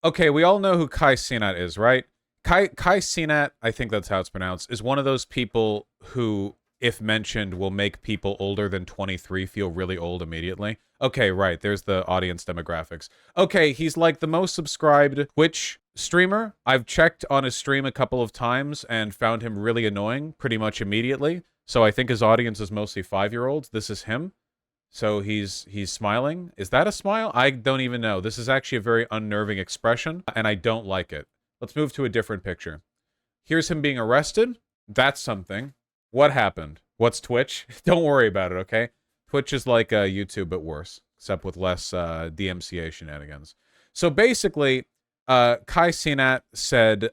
Okay, we all know who Kai Cenat is, right? Kai Cenat, I think that's how it's pronounced, is one of those people who, if mentioned, will make people older than 23 feel really old immediately. Okay, right, there's the audience demographics. Okay, he's like the most subscribed Twitch streamer. I've checked on his stream a couple of times and found him really annoying pretty much immediately. So I think his audience is mostly 5-year-olds. This is him. So he's smiling. Is that a smile? I don't even know. This is actually a very unnerving expression, and I don't like it. Let's move to a different picture. Here's him being arrested. That's something. What happened? What's Twitch? Don't worry about it, okay? Twitch is like YouTube, but worse, except with less DMCA shenanigans. So basically, Kai Cenat said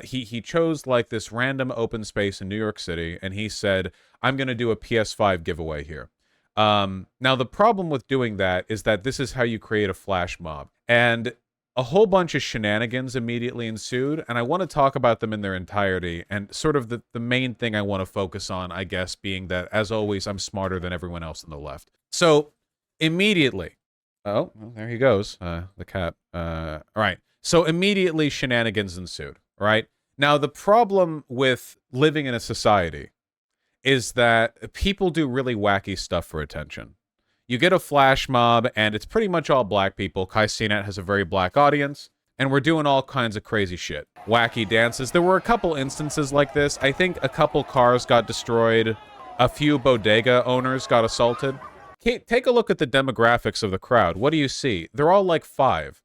he chose like this random open space in New York City, and he said, I'm going to do a PS5 giveaway here. Now, the problem with doing that is that this is how you create a flash mob. And a whole bunch of shenanigans immediately ensued, and I want to talk about them in their entirety. And sort of the main thing I want to focus on, I guess, being that, as always, I'm smarter than everyone else on the left. So, immediately... Oh, well, there he goes, the cat. All right. So, immediately, shenanigans ensued, right? Now, the problem with living in a society is that people do really wacky stuff for attention. You get a flash mob, and it's pretty much all black people. Kai Cenat has a very black audience, and we're doing all kinds of crazy shit. Wacky dances. There were a couple instances like this. I think a couple cars got destroyed. A few bodega owners got assaulted. Take a look at the demographics of the crowd. What do you see? They're all like 5.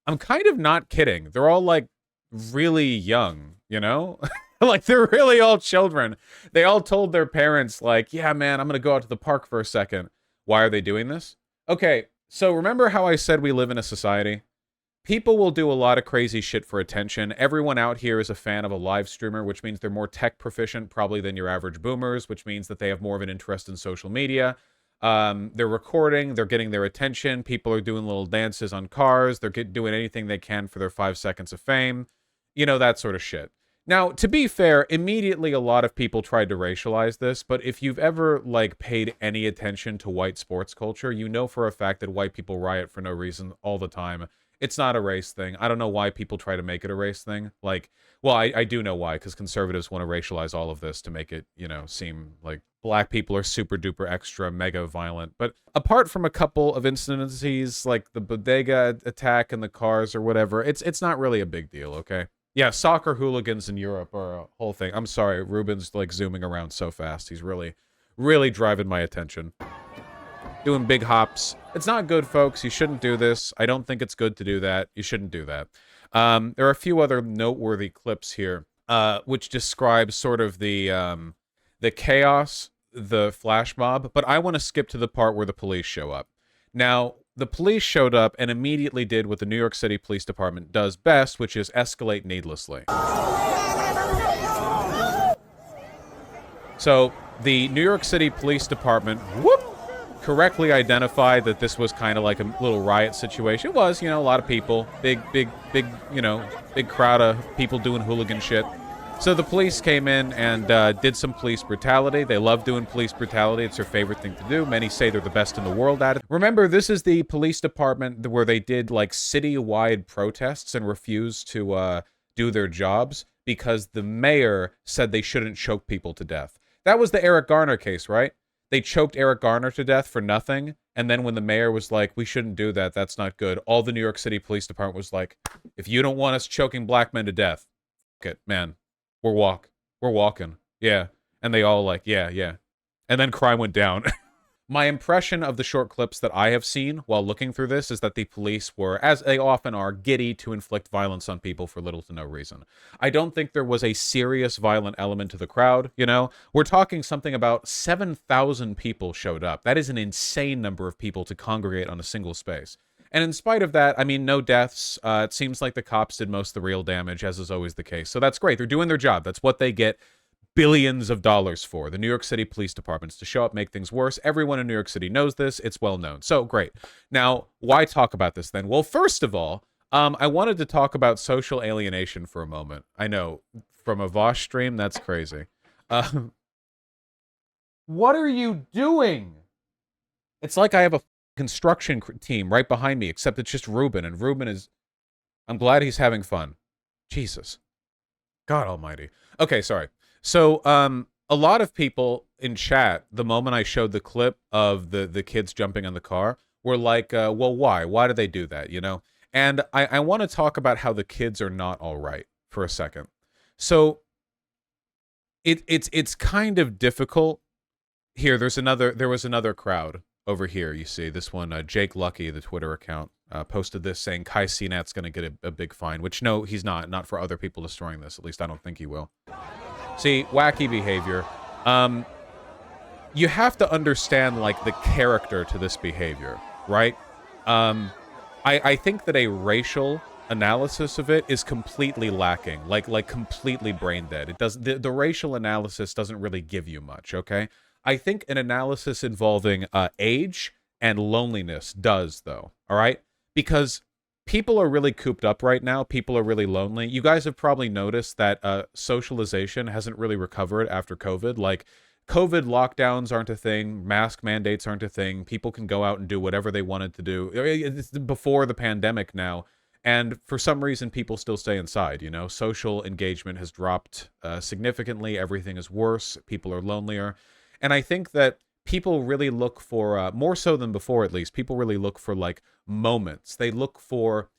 I'm kind of not kidding. They're all like really young, you know? Like, they're really all children. They all told their parents, like, yeah, man, I'm going to go out to the park for a second. Why are they doing this? Okay, so remember how I said we live in a society? People will do a lot of crazy shit for attention. Everyone out here is a fan of a live streamer, which means they're more tech proficient probably than your average boomers, which means that they have more of an interest in social media. They're recording, they're getting their attention. People are doing little dances on cars. They're doing anything they can for their 5 seconds of fame. You know, that sort of shit. Now, to be fair, immediately a lot of people tried to racialize this, but if you've ever, like, paid any attention to white sports culture, you know for a fact that white people riot for no reason all the time. It's not a race thing. I don't know why people try to make it a race thing. Like, well, I do know why, because conservatives want to racialize all of this to make it, you know, seem like black people are super duper extra mega violent. But apart from a couple of incidences, like the bodega attack and the cars or whatever, it's not really a big deal, okay? Yeah, soccer hooligans in Europe are a whole thing. I'm sorry, Ruben's like zooming around so fast. He's really, really driving my attention. Doing big hops. It's not good, folks. You shouldn't do this. I don't think it's good to do that. You shouldn't do that. There are a few other noteworthy clips here, which describe sort of the chaos, the flash mob. But I want to skip to the part where the police show up. Now, the police showed up and immediately did what the New York City Police Department does best, which is escalate needlessly. So, the New York City Police Department, correctly identified that this was kind of like a little riot situation. It was, you know, a lot of people, big, you know, big crowd of people doing hooligan shit. So the police came in and did some police brutality. They love doing police brutality. It's their favorite thing to do. Many say they're the best in the world at it. Remember, this is the police department where they did like city-wide protests and refused to do their jobs because the mayor said they shouldn't choke people to death. That was the Eric Garner case, right? They choked Eric Garner to death for nothing. And then when the mayor was like, we shouldn't do that, that's not good, all the New York City Police Department was like, if you don't want us choking black men to death, fuck it, man. We're walking. Yeah. And they all like, yeah. And then crime went down. My impression of the short clips that I have seen while looking through this is that the police were, as they often are, giddy to inflict violence on people for little to no reason. I don't think there was a serious violent element to the crowd, you know? We're talking something about 7,000 people showed up. That is an insane number of people to congregate on a single space. And in spite of that, I mean, no deaths. It seems like the cops did most of the real damage, as is always the case. So that's great. They're doing their job. That's what they get billions of dollars for. The New York City Police Departments to show up, make things worse. Everyone in New York City knows this. It's well known. So great. Now, why talk about this then? Well, first of all, I wanted to talk about social alienation for a moment. I know, from a Vosh stream, that's crazy. What are you doing? It's like I have a construction team right behind me, except it's just Ruben, and Ruben is I'm glad he's having fun. Jesus. God almighty. Okay, sorry. So, a lot of people in chat, the moment I showed the clip of the kids jumping on the car, were like, well, why? Why do they do that, you know? And I want to talk about how the kids are not all right for a second. So, it's kind of difficult. Here, there was another crowd over here, you see. This one, Jake Lucky, the Twitter account, posted this saying Kai Cenat's going to get a big fine, which no, he's not for other people destroying this. At least I don't think he will. See, wacky behavior. You have to understand, like, the character to this behavior, right? I think that a racial analysis of it is completely lacking, like completely brain dead. It does the racial analysis doesn't really give you much, okay? I think an analysis involving age and loneliness does, though, all right? Because people are really cooped up right now. People are really lonely. You guys have probably noticed that socialization hasn't really recovered after COVID. Like, COVID lockdowns aren't a thing. Mask mandates aren't a thing. People can go out and do whatever they wanted to do. It's before the pandemic now. And for some reason, people still stay inside, you know? Social engagement has dropped significantly. Everything is worse. People are lonelier. And I think that people really look for, more so than before at least, people really look for, like, moments. They look for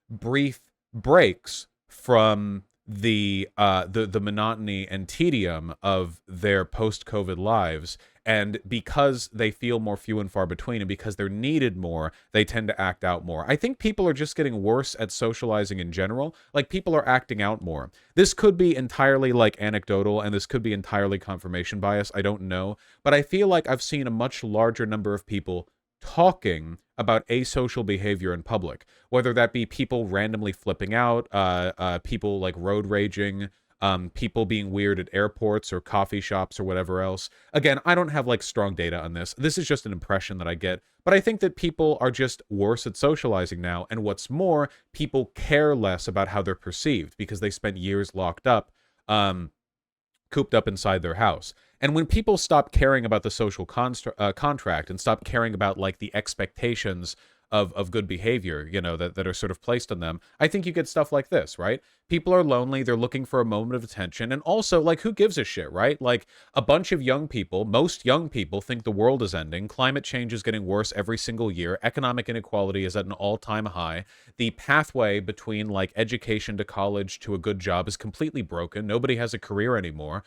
brief breaks from the monotony and tedium of their post-COVID lives. And because they feel more few and far between, and because they're needed more, they tend to act out more. I think people are just getting worse at socializing in general. Like, people are acting out more. This could be entirely, like, anecdotal, and this could be entirely confirmation bias. I don't know. But I feel like I've seen a much larger number of people talking about asocial behavior in public, whether that be people randomly flipping out, people, like, road raging, people being weird at airports or coffee shops or whatever else. Again, I don't have, like, strong data on this. This is just an impression that I get. But I think that people are just worse at socializing now. And what's more, people care less about how they're perceived because they spent years locked up, cooped up inside their house. And when people stop caring about the social contract and stop caring about, like, the expectations of good behavior, you know, that are sort of placed on them, I think you get stuff like this, right? People are lonely, they're looking for a moment of attention, and also, like, who gives a shit, right? Like, a bunch of young people, most young people think the world is ending, climate change is getting worse every single year, economic inequality is at an all-time high, the pathway between, like, education to college to a good job is completely broken, nobody has a career anymore,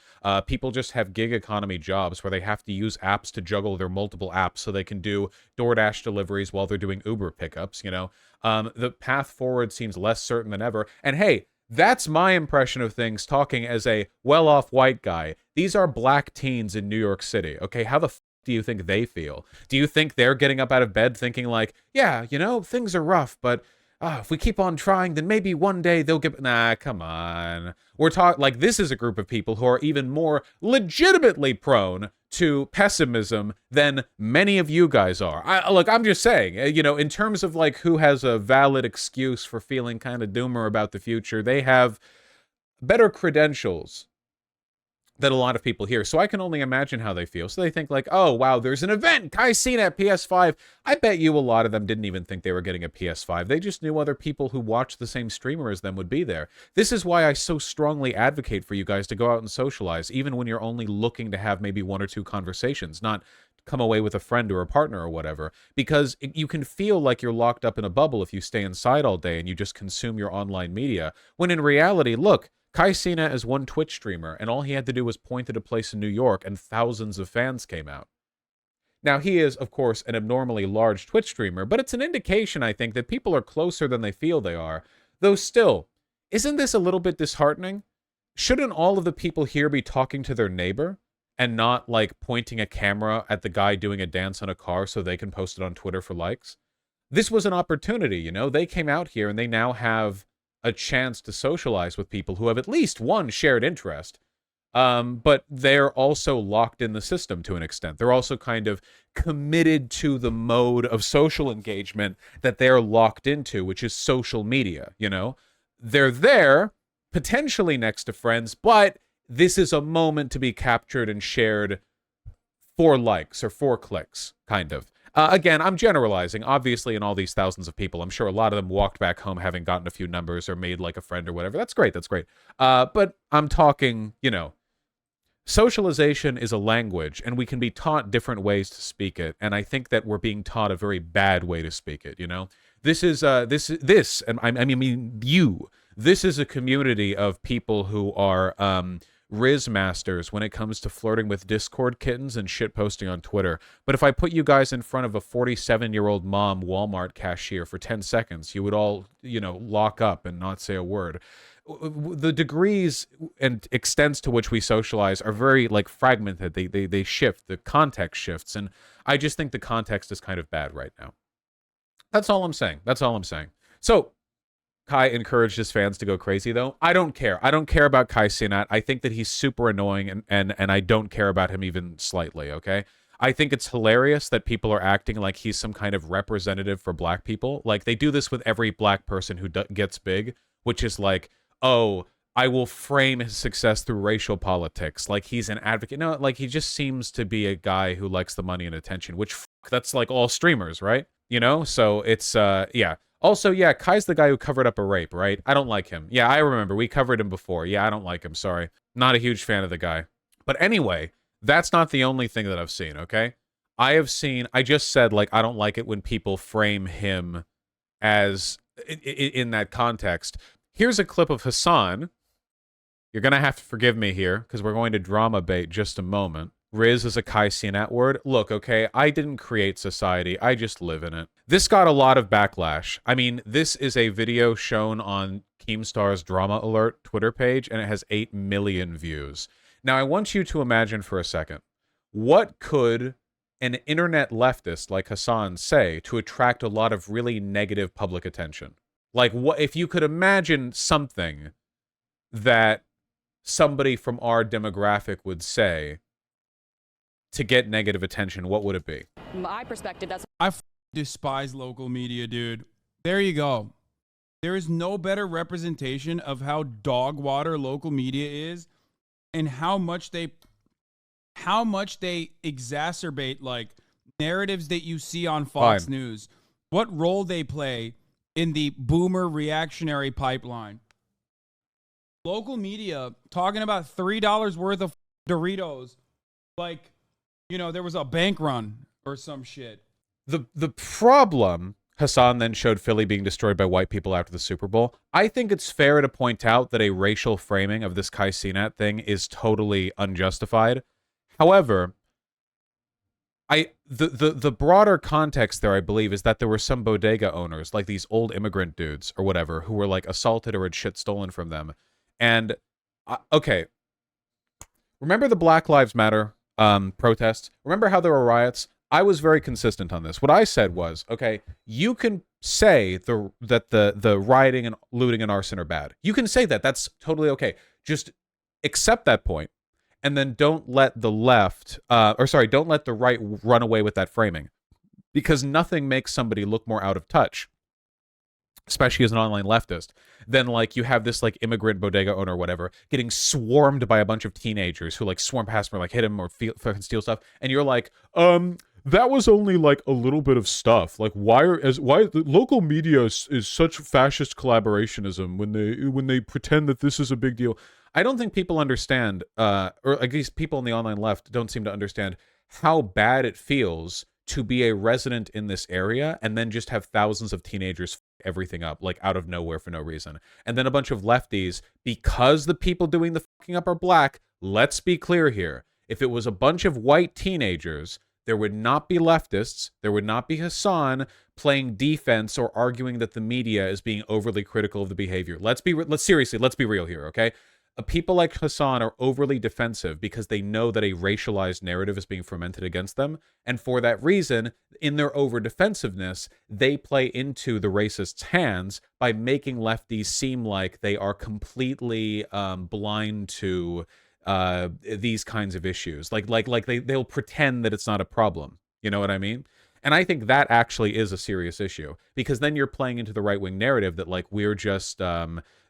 people just have gig economy jobs where they have to use apps to juggle their multiple apps so they can do DoorDash deliveries while they're doing Uber pickups, you know? The path forward seems less certain than ever, and hey, that's my impression of things talking as a well-off white guy. These are black teens in New York City, okay? How the f do you think they feel? Do you think they're getting up out of bed thinking like, yeah, you know, things are rough, but if we keep on trying, then maybe one day they'll get... Nah, come on. We're talking... Like, this is a group of people who are even more legitimately prone to pessimism than many of you guys are. Look, I'm just saying, you know, in terms of, like, who has a valid excuse for feeling kind of doomer about the future, they have better credentials than a lot of people here. So I can only imagine how they feel. So they think like, oh, wow, there's an event. Kai Cenat PS5. I bet you a lot of them didn't even think they were getting a PS5. They just knew other people who watched the same streamer as them would be there. This is why I so strongly advocate for you guys to go out and socialize, even when you're only looking to have maybe one or two conversations, not come away with a friend or a partner or whatever, because you can feel like you're locked up in a bubble if you stay inside all day and you just consume your online media, when in reality, look, Kai Cenat is one Twitch streamer, and all he had to do was point at a place in New York, and thousands of fans came out. Now, he is, of course, an abnormally large Twitch streamer, but it's an indication, I think, that people are closer than they feel they are. Though still, isn't this a little bit disheartening? Shouldn't all of the people here be talking to their neighbor, and not, like, pointing a camera at the guy doing a dance on a car so they can post it on Twitter for likes? This was an opportunity, you know? They came out here, and they now have a chance to socialize with people who have at least one shared interest, but they're also locked in the system to an extent. They're also kind of committed to the mode of social engagement that they're locked into, which is social media, you know? They're there, potentially next to friends, but this is a moment to be captured and shared for likes or for clicks, kind of. Again, I'm generalizing. Obviously, in all these thousands of people, I'm sure a lot of them walked back home having gotten a few numbers or made like a friend or whatever. That's great. That's great. But I'm talking, socialization is a language, and we can be taught different ways to speak it. And I think that we're being taught a very bad way to speak it. This is and I mean you. This is a community of people who are Riz masters when it comes to flirting with Discord kittens and shit posting on Twitter. But if I put you guys in front of a 47-year-old mom Walmart cashier for 10 seconds, you would all, lock up and not say a word. The degrees and extents to which we socialize are very fragmented. They shift. The context shifts, and I just think the context is kind of bad right now. That's all I'm saying. So Kai encouraged his fans to go crazy, though. I don't care. I don't care about Kai Cenat. I think that he's super annoying, and I don't care about him even slightly, okay? I think it's hilarious that people are acting like he's some kind of representative for black people. Like, they do this with every black person who gets big, which is like, oh, I will frame his success through racial politics. Like, he's an advocate. No, he just seems to be a guy who likes the money and attention, which, that's like all streamers, right? So it's, yeah. Also, yeah, Kai's the guy who covered up a rape, right? I don't like him. Yeah, I remember. We covered him before. Yeah, I don't like him. Sorry. Not a huge fan of the guy. But anyway, that's not the only thing that I've seen, okay? I just said, I don't like it when people frame him as, in that context. Here's a clip of Hassan. You're going to have to forgive me here, because we're going to drama bait just a moment. Riz is a Kai Cenat word. Look, okay, I didn't create society. I just live in it. This got a lot of backlash. I mean, this is a video shown on Keemstar's Drama Alert Twitter page, and it has 8 million views. Now, I want you to imagine for a second, what could an internet leftist like Hassan say to attract a lot of really negative public attention? What if you could imagine something that somebody from our demographic would say to get negative attention, what would it be? My perspective, that's... I despise local media, dude. There you go. There is no better representation of how dog water local media is, and how much they exacerbate narratives that you see on Fox News. What role they play in the boomer reactionary pipeline. Local media talking about $3 worth of Doritos there was a bank run or some shit. The problem, Hassan then showed Philly being destroyed by white people after the Super Bowl. I think it's fair to point out that a racial framing of this Kai Cenat thing is totally unjustified. However, the broader context there, I believe, is that there were some bodega owners, like these old immigrant dudes or whatever, who were assaulted or had shit stolen from them. And, okay, remember the Black Lives Matter protests? Remember how there were riots? I was very consistent on this. What I said was, okay, you can say that the rioting and looting and arson are bad. You can say that. That's totally okay. Just accept that point, and then don't let the don't let the right run away with that framing, because nothing makes somebody look more out of touch, especially as an online leftist, then you have this immigrant bodega owner or whatever getting swarmed by a bunch of teenagers who swarm past him or hit him or fucking steal stuff, and you're like, that was only a little bit of stuff. Why the local media is such fascist collaborationism when they pretend that this is a big deal. I don't think people understand, or at least people on the online left don't seem to understand how bad it feels to be a resident in this area and then just have thousands of teenagers everything up out of nowhere for no reason. And then a bunch of lefties, because the people doing the fucking up are black. Let's be clear here. If it was a bunch of white teenagers, there would not be leftists. There would not be Hassan playing defense or arguing that the media is being overly critical of the behavior. Let's be real here, okay? People like Hassan are overly defensive because they know that a racialized narrative is being fermented against them. And for that reason, in their over-defensiveness, they play into the racists' hands by making lefties seem like they are completely blind to these kinds of issues. They'll pretend that it's not a problem. You know what I mean? And I think that actually is a serious issue, because then you're playing into the right-wing narrative that like we're just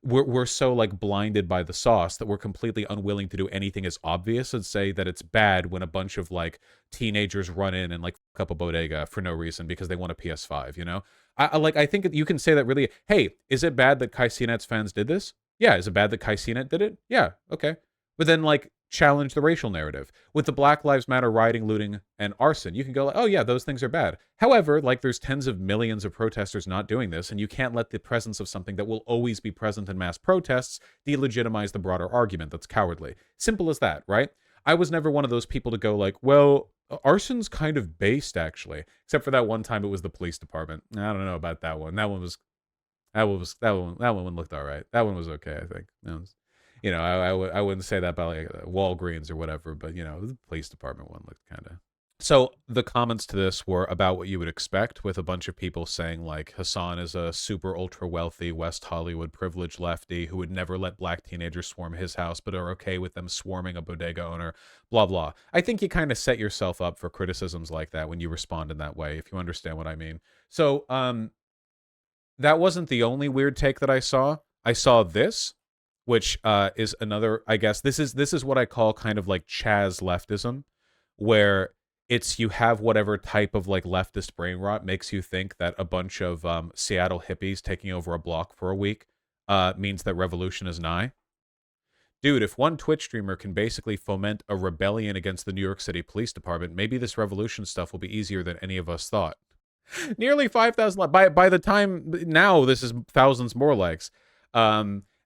we're so like blinded by the sauce that we're completely unwilling to do anything as obvious and say that it's bad when a bunch of like teenagers run in and like fuck up a bodega for no reason because they want a PS5, you know? I think you can say that really, hey, is it bad that Kai Cenat's fans did this? Yeah. Is it bad that Kai Cenat did it? Yeah. Okay. But then like challenge the racial narrative. With the Black Lives Matter rioting, looting, and arson, you can go like, oh yeah, those things are bad. However, like there's tens of millions of protesters not doing this, and you can't let the presence of something that will always be present in mass protests delegitimize the broader argument. That's cowardly. Simple as that, right? I was never one of those people to go like, well, arson's kind of based actually, except for that one time it was the police department. I don't know about that one. That one looked all right. That one was okay, I think. That was, you know, I wouldn't say that about like Walgreens or whatever, but you know, the police department one looked kind of. So the comments to this were about what you would expect, with a bunch of people saying like Hassan is a super ultra wealthy West Hollywood privileged lefty who would never let black teenagers swarm his house, but are okay with them swarming a bodega owner, blah, blah. I think you kind of set yourself up for criticisms like that when you respond in that way, if you understand what I mean. So that wasn't the only weird take that I saw. I saw this, which is another, I guess, this is what I call kind of like Chaz leftism, where it's you have whatever type of like leftist brain rot makes you think that a bunch of Seattle hippies taking over a block for a week means that revolution is nigh. Dude, if one Twitch streamer can basically foment a rebellion against the New York City Police Department, maybe this revolution stuff will be easier than any of us thought. Nearly 5,000 by the time now, this is thousands more likes.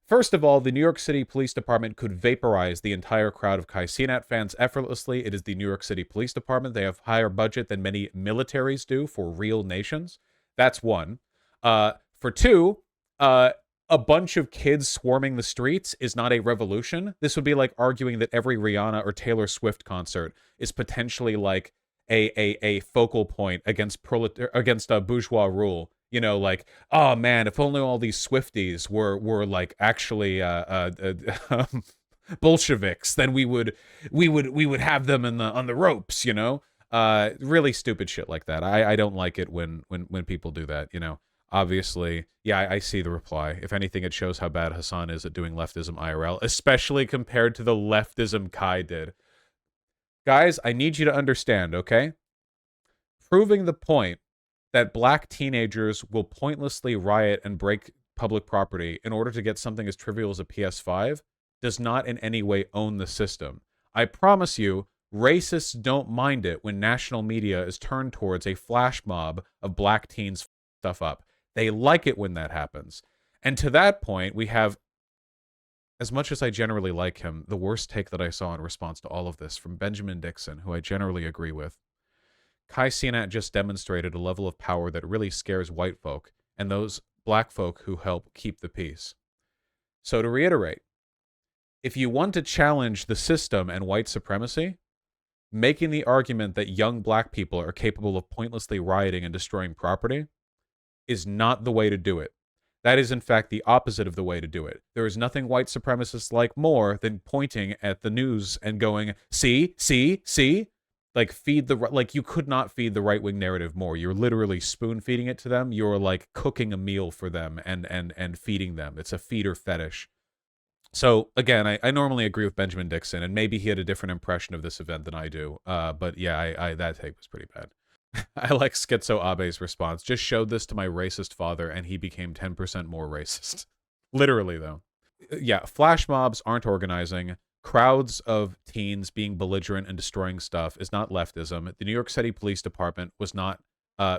First of all, the New York City Police Department could vaporize the entire crowd of Kai Cenat fans effortlessly. It is the New York City Police Department. They have higher budget than many militaries do for real nations. That's one. For two, a bunch of kids swarming the streets is not a revolution. This would be like arguing that every Rihanna or Taylor Swift concert is potentially like a focal point against bourgeois rule. You know, like, oh man, if only all these Swifties were like actually Bolsheviks, then we would have them on the ropes, you know? Really stupid shit like that. I don't like it when people do that, you know. Obviously, yeah, I see the reply. If anything, it shows how bad Hassan is at doing leftism IRL, especially compared to the leftism Kai did. Guys, I need you to understand, okay? Proving the point that black teenagers will pointlessly riot and break public property in order to get something as trivial as a PS5 does not in any way own the system. I promise you, racists don't mind it when national media is turned towards a flash mob of black teens stuff up. They like it when that happens. And to that point, we have, as much as I generally like him, the worst take that I saw in response to all of this from Benjamin Dixon, who I generally agree with. Kai Cenat just demonstrated a level of power that really scares white folk and those black folk who help keep the peace. So to reiterate, if you want to challenge the system and white supremacy, making the argument that young black people are capable of pointlessly rioting and destroying property is not the way to do it. That is, in fact, the opposite of the way to do it. There is nothing white supremacists like more than pointing at the news and going, see? Like, you could not feed the right-wing narrative more. You're literally spoon-feeding it to them. You're, like, cooking a meal for them and feeding them. It's a feeder fetish. So, again, I normally agree with Benjamin Dixon, and maybe he had a different impression of this event than I do. But, yeah, that take was pretty bad. I like Schizo Abe's response. Just showed this to my racist father, and he became 10% more racist. Literally, though. Yeah, flash mobs aren't organizing. Crowds of teens being belligerent and destroying stuff is not leftism. The New York City Police Department was not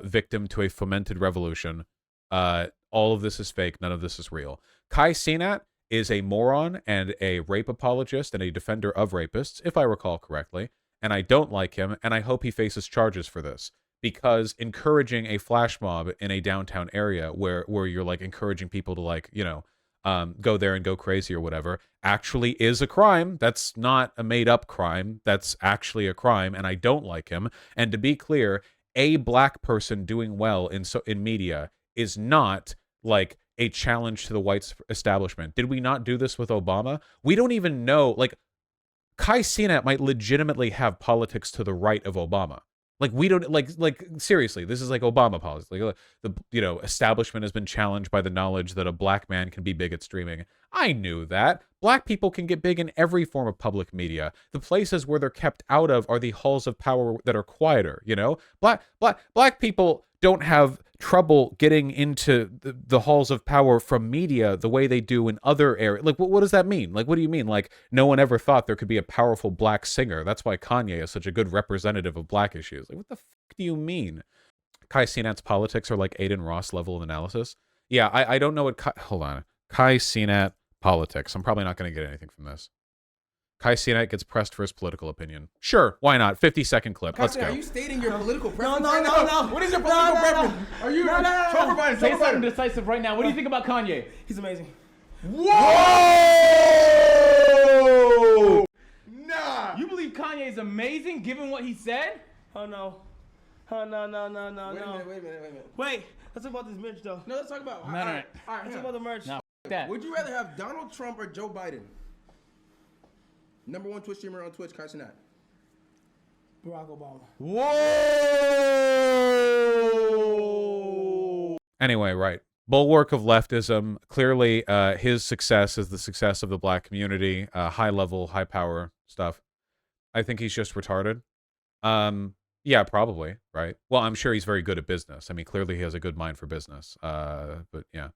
victim to a fomented revolution. All of this is fake. None of this is real. Kai Cenat is a moron and a rape apologist and a defender of rapists, if I recall correctly. And I don't like him, and I hope he faces charges for this. Because encouraging a flash mob in a downtown area where you're like encouraging people to like, you know, go there and go crazy or whatever actually is a crime. That's not a made up crime. That's actually a crime, and I don't like him. And to be clear, a black person doing well in media is not like a challenge to the white establishment. Did we not do this with Obama? We don't even know. Like, Kai Cenat might legitimately have politics to the right of Obama. Like we don't like seriously, this is like Obama policy. Like the establishment has been challenged by the knowledge that a black man can be big at streaming. I knew that. Black people can get big in every form of public media. The places where they're kept out of are the halls of power that are quieter, you know? Black people don't have trouble getting into the halls of power from media the way they do in other areas. Like, what does that mean? Like, what do you mean? Like, no one ever thought there could be a powerful black singer. That's why Kanye is such a good representative of black issues. Like, what the fuck do you mean? Kai Cenat's politics are like Aiden Ross level of analysis. Yeah, I don't know what hold on. Kai Cenat politics. I'm probably not going to get anything from this. Kai Cenat gets pressed for his political opinion. Sure, why not? 50-second clip. Let's go. Are you stating your political preference? No. What is your political preference? Are you Joe Biden? Say something decisive right now. What do you think about Kanye? He's amazing. Whoa! Nah. You believe Kanye is amazing given what he said? Oh no. Oh no. Wait a minute. Wait, let's talk about this merch though. No, let's talk about. No. All right, let's talk about the merch. No, that. Would you rather have Donald Trump or Joe Biden? #1 Twitch streamer on Twitch, Kai Cenat. Barack Obama. Whoa! Anyway, right. Bulwark of leftism. Clearly, his success is the success of the black community. High level, high power stuff. I think he's just retarded. Yeah, probably, right? Well, I'm sure he's very good at business. I mean, clearly he has a good mind for business. But yeah.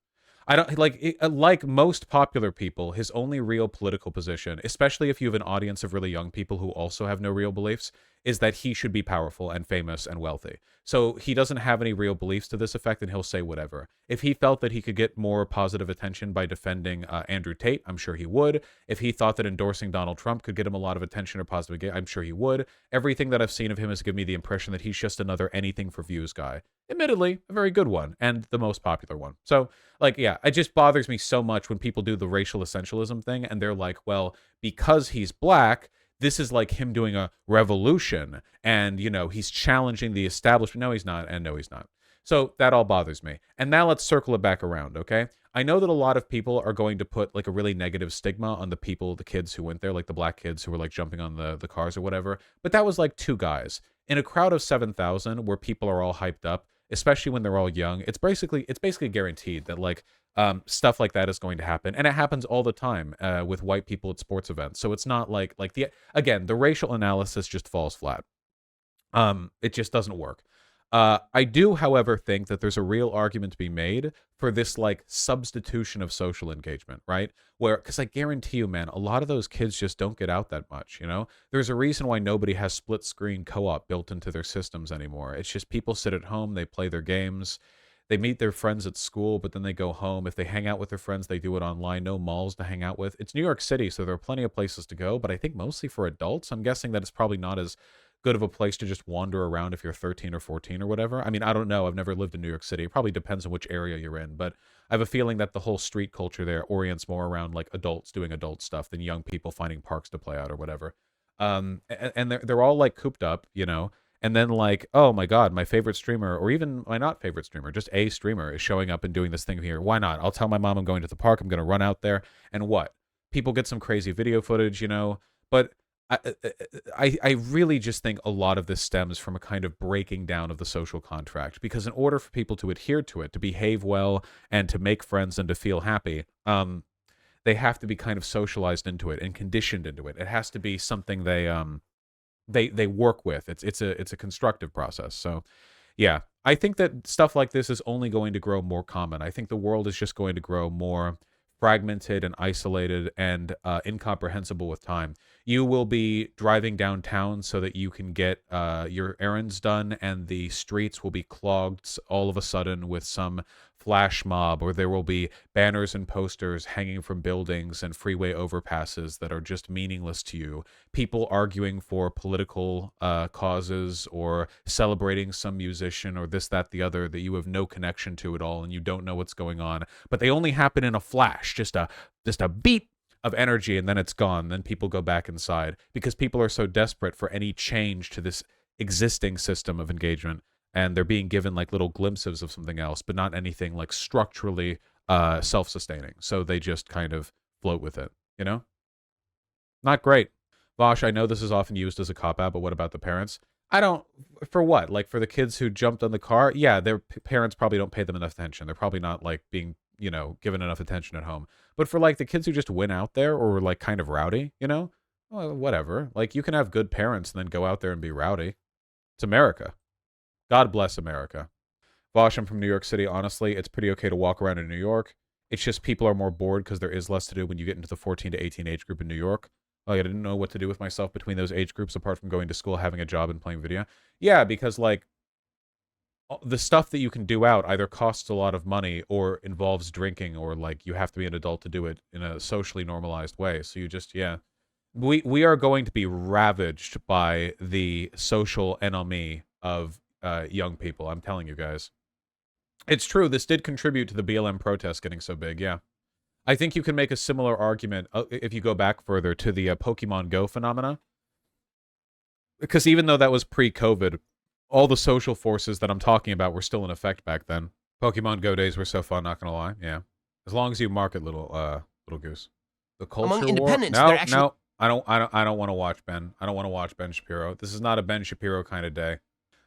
I don't like most popular people, his only real political position, especially if you have an audience of really young people who also have no real beliefs, is that he should be powerful and famous and wealthy. So he doesn't have any real beliefs to this effect, and he'll say whatever. If he felt that he could get more positive attention by defending Andrew Tate, I'm sure he would. If he thought that endorsing Donald Trump could get him a lot of attention or positive, I'm sure he would. Everything that I've seen of him has given me the impression that he's just another anything for views guy. Admittedly, a very good one, and the most popular one. So, like, yeah, it just bothers me so much when people do the racial essentialism thing, and they're like, well, because he's black, this is like him doing a revolution, and, you know, he's challenging the establishment. No, he's not, and no, he's not. So that all bothers me. And now let's circle it back around, okay? I know that a lot of people are going to put, like, a really negative stigma on the people, the kids who went there, like the black kids who were, like, jumping on the cars or whatever, but that was, like, 2 guys. In a crowd of 7,000 where people are all hyped up, especially when they're all young, it's basically guaranteed that like stuff like that is going to happen, and it happens all the time with white people at sports events. So it's not like the racial analysis just falls flat. It just doesn't work. I do, however, think that there's a real argument to be made for this like substitution of social engagement, right? Where, because I guarantee you, man, a lot of those kids just don't get out that much, you know? There's a reason why nobody has split screen co-op built into their systems anymore. It's just people sit at home, they play their games, they meet their friends at school, but then they go home. If they hang out with their friends, they do it online. No malls to hang out with. It's New York City, so there are plenty of places to go, but I think mostly for adults. I'm guessing that it's probably not as good of a place to just wander around if you're 13 or 14 or whatever. I mean, I don't know. I've never lived in New York City. It probably depends on which area you're in, but I have a feeling that the whole street culture there orients more around like adults doing adult stuff than young people finding parks to play out or whatever. And they're all like cooped up, you know, and then like, oh my God, my favorite streamer, or even my not favorite streamer, just a streamer is showing up and doing this thing here. Why not? I'll tell my mom I'm going to the park. I'm going to run out there. And what? People get some crazy video footage, you know, but I really just think a lot of this stems from a kind of breaking down of the social contract, because in order for people to adhere to it, to behave well and to make friends and to feel happy, they have to be kind of socialized into it and conditioned into it. It has to be something they work with. It's a constructive process. So yeah, I think that stuff like this is only going to grow more common. I think the world is just going to grow more fragmented and isolated and incomprehensible with time. You will be driving downtown so that you can get your errands done, and the streets will be clogged all of a sudden with some flash mob, or there will be banners and posters hanging from buildings and freeway overpasses that are just meaningless to you. People arguing for political causes or celebrating some musician or this, that, the other that you have no connection to at all, and you don't know what's going on. But they only happen in a flash, just a beat of energy, and then it's gone. Then people go back inside because people are so desperate for any change to this existing system of engagement, and they're being given like little glimpses of something else, but not anything like structurally self-sustaining. So they just kind of float with it, you know? Not great. Vosh, I know this is often used as a cop-out, but what about the parents? I don't, for what? Like for the kids who jumped on the car? Yeah, their parents probably don't pay them enough attention. They're probably not like being, you know, given enough attention at home. But for like the kids who just went out there or were like kind of rowdy, you know, well, whatever. Like you can have good parents and then go out there and be rowdy. It's America. God bless America. Vosh, I'm from New York City. Honestly, it's pretty okay to walk around in New York. It's just people are more bored because there is less to do when you get into the 14 to 18 age group in New York. Like, I didn't know what to do with myself between those age groups apart from going to school, having a job, and playing video. Yeah, because, like, the stuff that you can do out either costs a lot of money or involves drinking or, like, you have to be an adult to do it in a socially normalized way. So you just, yeah. We are going to be ravaged by the social enemy of young people. I'm telling you guys. It's true. This did contribute to the BLM protests getting so big, yeah. I think you can make a similar argument if you go back further to the Pokemon Go phenomena. Because even though that was pre-COVID, all the social forces that I'm talking about were still in effect back then. Pokemon Go days were so fun, not gonna lie. Yeah. As long as you market little goose. The culture Among war? independents, No, they're actually... no. I don't want to watch Ben. I don't want to watch Ben Shapiro. This is not a Ben Shapiro kind of day.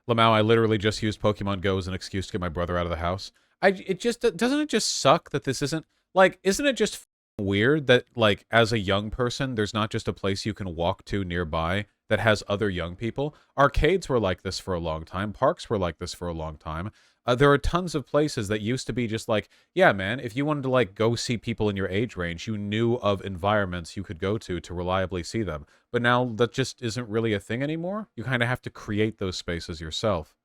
Lamau, I literally just used Pokemon Go as an excuse to get my brother out of the house. Doesn't it just suck that this isn't, like, isn't it just weird that, like, as a young person, there's not just a place you can walk to nearby that has other young people? Arcades were like this for a long time. Parks were like this for a long time. There are tons of places that used to be just like, yeah, man, if you wanted to, like, go see people in your age range, you knew of environments you could go to reliably see them. But now that just isn't really a thing anymore. You kind of have to create those spaces yourself.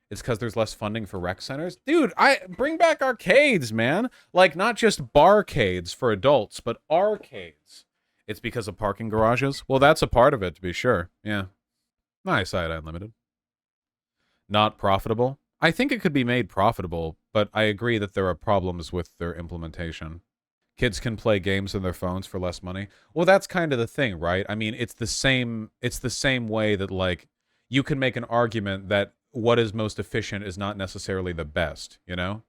It's because there's less funding for rec centers. Dude, bring back arcades, man. Like, not just barcades for adults, but arcades. It's because of parking garages? Well, that's a part of it, to be sure. Yeah. Nice, Iodine Limited. Not profitable? I think it could be made profitable, but I agree that there are problems with their implementation. Kids can play games on their phones for less money. Well, that's kind of the thing, right? I mean, it's the same way that, like, you can make an argument that what is most efficient is not necessarily the best, you know?